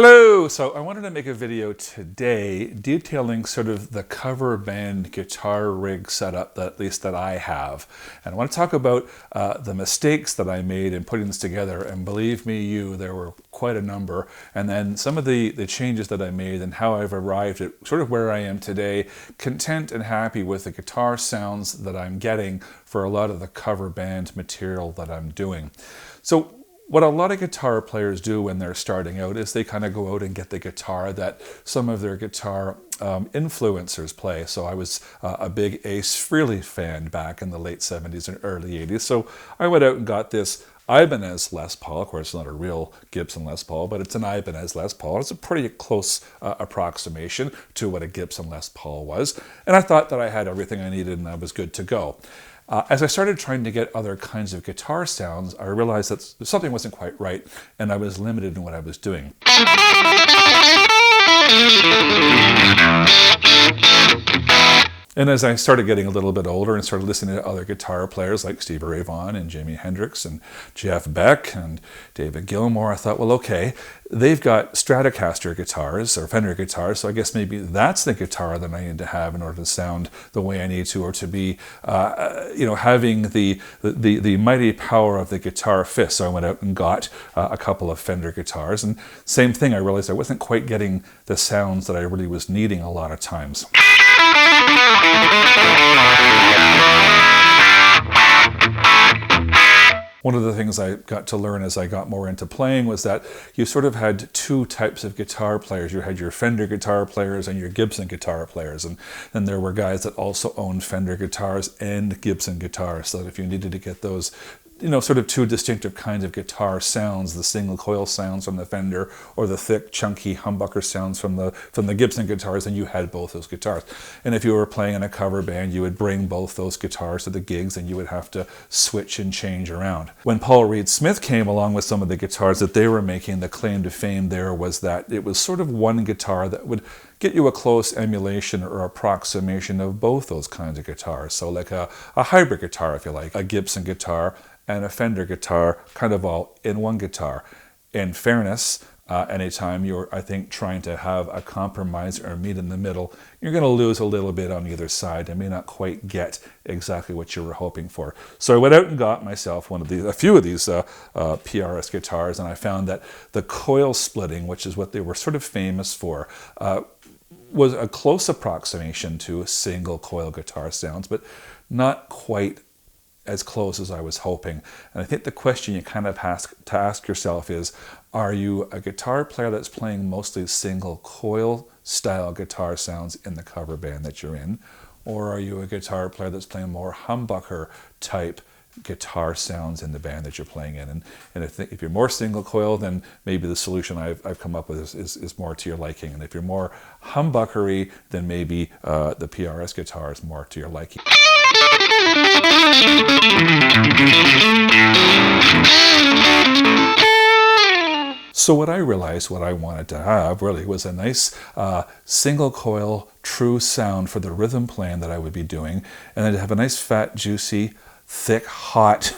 Hello! So I wanted to make a video today detailing sort of the cover band guitar rig setup that at least that I have. And I want to talk about the mistakes that I made in putting this together, and believe me, there were quite a number. And then some of the changes that I made and how I've arrived at sort of where I am today, content and happy with the guitar sounds that I'm getting for a lot of the cover band material that I'm doing. So what a lot of guitar players do when they're starting out is they kind of go out and get the guitar that some of their guitar influencers play. So I was a big Ace Frehley fan back in the late 70s and early 80s. So I went out and got this Ibanez Les Paul. Of course, it's not a real Gibson Les Paul, but it's an Ibanez Les Paul. It's a pretty close approximation to what a Gibson Les Paul was. And I thought that I had everything I needed and I was good to go. As I started trying to get other kinds of guitar sounds, I realized that something wasn't quite right and I was limited in what I was doing. And as I started getting a little bit older and started listening to other guitar players like Stevie Ray Vaughan and Jimi Hendrix and Jeff Beck and David Gilmour, I thought, well, okay, they've got Stratocaster guitars or Fender guitars, so I guess maybe that's the guitar that I need to have in order to sound the way I need to, or to be, having the mighty power of the guitar fist. So I went out and got a couple of Fender guitars, and same thing, I realized I wasn't quite getting the sounds that I really was needing a lot of times. One of the things I got to learn as I got more into playing was that you sort of had two types of guitar players. You had your Fender guitar players and your Gibson guitar players. And then there were guys that also owned Fender guitars and Gibson guitars. So that if you needed to get those, sort of two distinctive kinds of guitar sounds, the single coil sounds from the Fender or the thick, chunky humbucker sounds from the Gibson guitars, and you had both those guitars. And if you were playing in a cover band, you would bring both those guitars to the gigs and you would have to switch and change around. When Paul Reed Smith came along with some of the guitars that they were making, the claim to fame there was that it was sort of one guitar that would get you a close emulation or approximation of both those kinds of guitars. So like a hybrid guitar, if you like, a Gibson guitar and a Fender guitar, kind of all in one guitar. In fairness, anytime you're, I think, trying to have a compromise or meet in the middle, you're going to lose a little bit on either side and may not quite get exactly what you were hoping for. So I went out and got myself a few of these PRS guitars, and I found that the coil splitting, which is what they were sort of famous for, was a close approximation to single coil guitar sounds, but not quite as close as I was hoping. And I think the question you kind of have to ask yourself is, are you a guitar player that's playing mostly single coil style guitar sounds in the cover band that you're in? Or are you a guitar player that's playing more humbucker type guitar sounds in the band that you're playing in? And if you're more single coil, then maybe the solution I've come up with is more to your liking. And if you're more humbuckery, then maybe the PRS guitar is more to your liking. So what I realized what I wanted to have really was a nice single coil true sound for the rhythm playing that I would be doing, and then to have a nice fat, juicy, thick, hot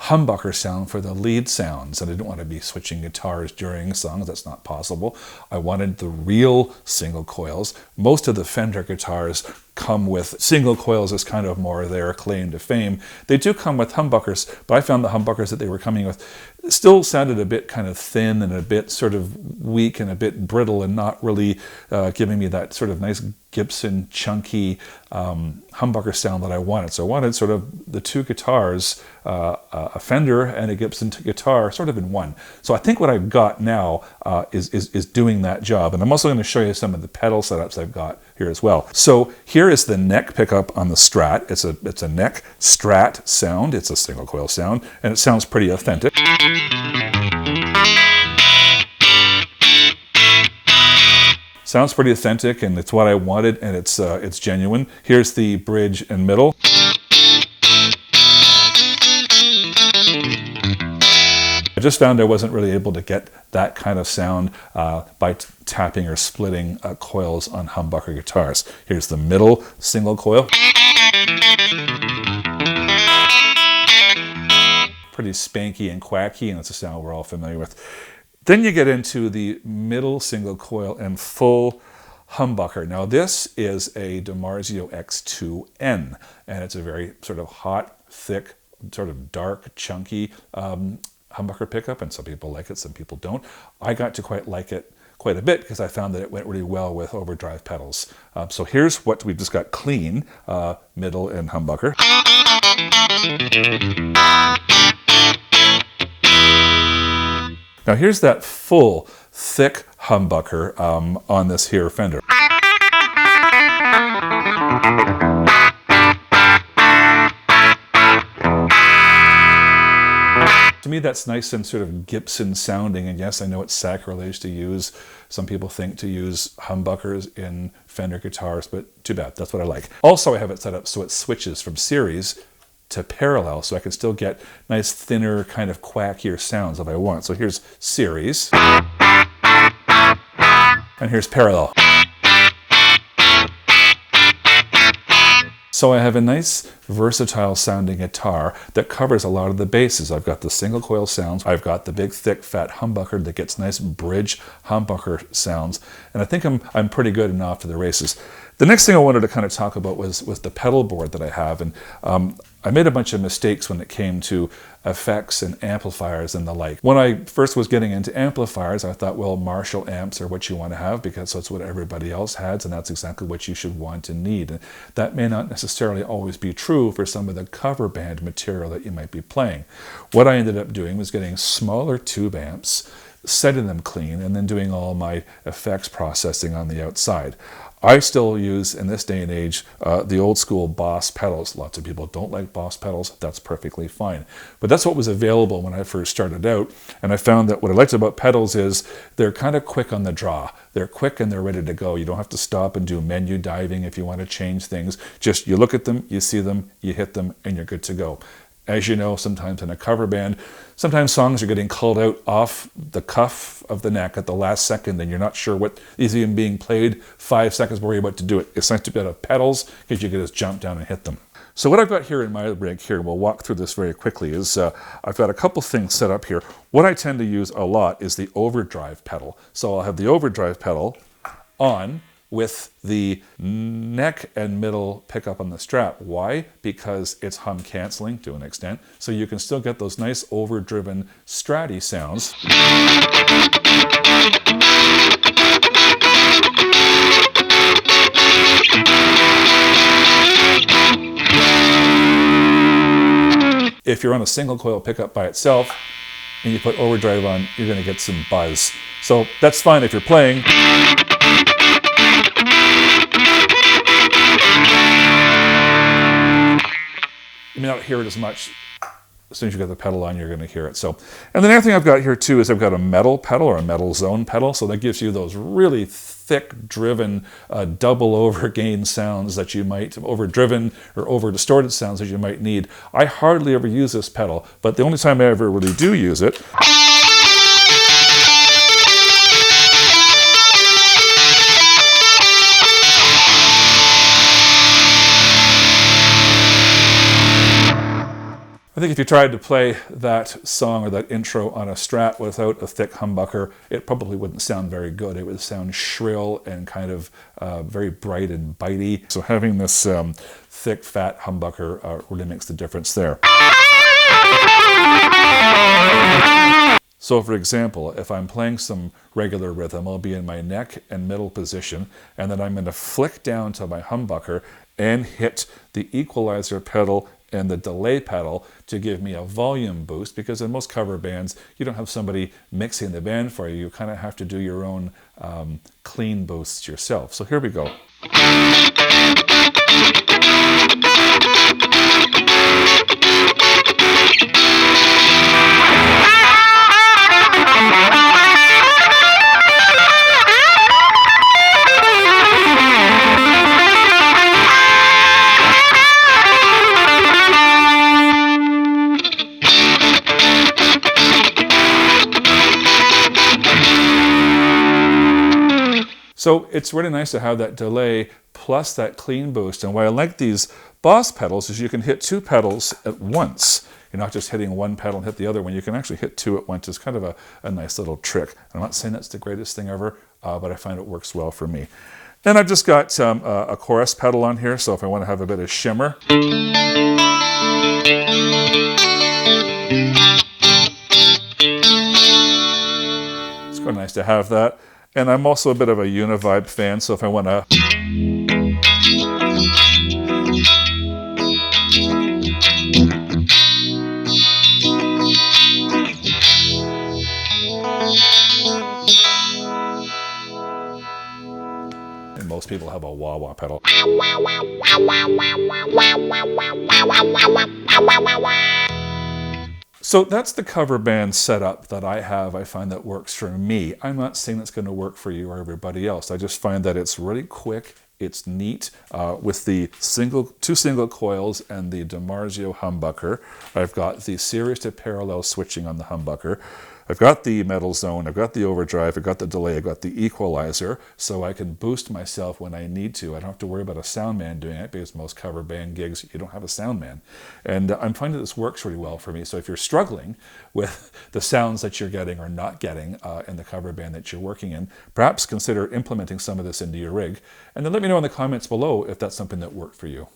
humbucker sound for the lead sounds. And I didn't want to be switching guitars during songs. That's not possible. I wanted the real single coils. Most of the Fender guitars come with single coils as kind of more their claim to fame. They do come with humbuckers, but I found the humbuckers that they were coming with still sounded a bit kind of thin and a bit sort of weak and a bit brittle, and not really giving me that sort of nice Gibson chunky humbucker sound that I wanted. So I wanted sort of the two guitars, a Fender and a Gibson guitar, sort of in one. So I think what I've got now is doing that job. And I'm also going to show you some of the pedal setups I've got here as well. So here is the neck pickup on the Strat. It's a neck Strat sound. It's a single coil sound, and it sounds pretty authentic. Sounds pretty authentic, and it's what I wanted, and it's genuine. Here's the bridge and middle. I just found I wasn't really able to get that kind of sound by tapping or splitting coils on humbucker guitars. Here's the middle single coil. Pretty spanky and quacky, and it's a sound we're all familiar with. Then you get into the middle single coil and full humbucker. Now this is a DiMarzio X2N, and it's a very sort of hot, thick, sort of dark, chunky humbucker pickup, and some people like it, some people don't. I got to quite like it quite a bit because I found that it went really well with overdrive pedals. So here's what we've just got clean, middle and humbucker. Now here's that full, thick humbucker on this here Fender. To me, that's nice and sort of Gibson sounding, and yes, I know it's sacrilege to use, some people think to use humbuckers in Fender guitars, but too bad, that's what I like. Also, I have it set up so it switches from series to parallel, so I can still get nice, thinner, kind of quackier sounds if I want. So here's series, and here's parallel. So I have a nice versatile sounding guitar that covers a lot of the bases. I've got the single coil sounds, I've got the big thick fat humbucker that gets nice bridge humbucker sounds, and I think I'm pretty good and off to the races. The next thing I wanted to kind of talk about was the pedal board that I have, and I made a bunch of mistakes when it came to effects and amplifiers and the like. When I first was getting into amplifiers, I thought, well, Marshall amps are what you want to have because that's what everybody else has, and that's exactly what you should want and need. And that may not necessarily always be true for some of the cover band material that you might be playing. What I ended up doing was getting smaller tube amps, setting them clean, and then doing all my effects processing on the outside. I still use, in this day and age, the old school Boss pedals. Lots of people don't like Boss pedals. That's perfectly fine. But that's what was available when I first started out. And I found that what I liked about pedals is they're kind of quick on the draw. They're quick and they're ready to go. You don't have to stop and do menu diving if you want to change things. Just you look at them, you see them, you hit them, and you're good to go. As you know, sometimes in a cover band, sometimes songs are getting called out off the cuff of the neck at the last second, and you're not sure what is even being played 5 seconds before you're about to do it. It's nice to be out of pedals because you can just jump down and hit them. So what I've got here in my rig here, we'll walk through this very quickly, is I've got a couple things set up here. What I tend to use a lot is the overdrive pedal. So I'll have the overdrive pedal on with the neck and middle pickup on the strap. Why? Because it's hum canceling to an extent, so you can still get those nice overdriven stratty sounds. If you're on a single coil pickup by itself and you put overdrive on, you're going to get some buzz. So that's fine if you're playing. You may not hear it as much. As soon as you get the pedal on, you're going to hear it. So, and the other thing I've got here too is I've got a metal pedal or a metal zone pedal. So that gives you those really thick, driven, double over gain sounds that you might, overdriven or over distorted sounds that you might need. I hardly ever use this pedal, but the only time I ever really do use it I think if you tried to play that song or that intro on a Strat without a thick humbucker, it probably wouldn't sound very good. It would sound shrill and kind of very bright and bitey. So having this thick, fat humbucker really makes the difference there. So for example, if I'm playing some regular rhythm, I'll be in my neck and middle position, and then I'm going to flick down to my humbucker and hit the equalizer pedal and the delay pedal to give me a volume boost, because in most cover bands, you don't have somebody mixing the band for you. You kind of have to do your own clean boosts yourself. So here we go. So it's really nice to have that delay plus that clean boost. And why I like these Boss pedals is you can hit two pedals at once you're not just hitting one pedal and hit the other one. You can actually hit two at once. It's kind of a nice little trick. I'm not saying that's the greatest thing ever, but I find it works well for me. Then I've just got a chorus pedal on here, so if I want to have a bit of shimmer. It's quite nice to have that. And I'm also a bit of a Univibe fan, so if I want to... And most people have a wah-wah pedal. So that's the cover band setup that I have. I find that works for me. I'm not saying it's going to work for you or everybody else. I just find that it's really quick. It's neat with the two single coils and the DiMarzio humbucker. I've got the series to parallel switching on the humbucker. I've got the metal zone, I've got the overdrive, I've got the delay, I've got the equalizer, so I can boost myself when I need to. I don't have to worry about a sound man doing it, because most cover band gigs, you don't have a sound man. And I'm finding this works really well for me. So if you're struggling with the sounds that you're getting or not getting in the cover band that you're working in, perhaps consider implementing some of this into your rig. And then let me know in the comments below if that's something that worked for you.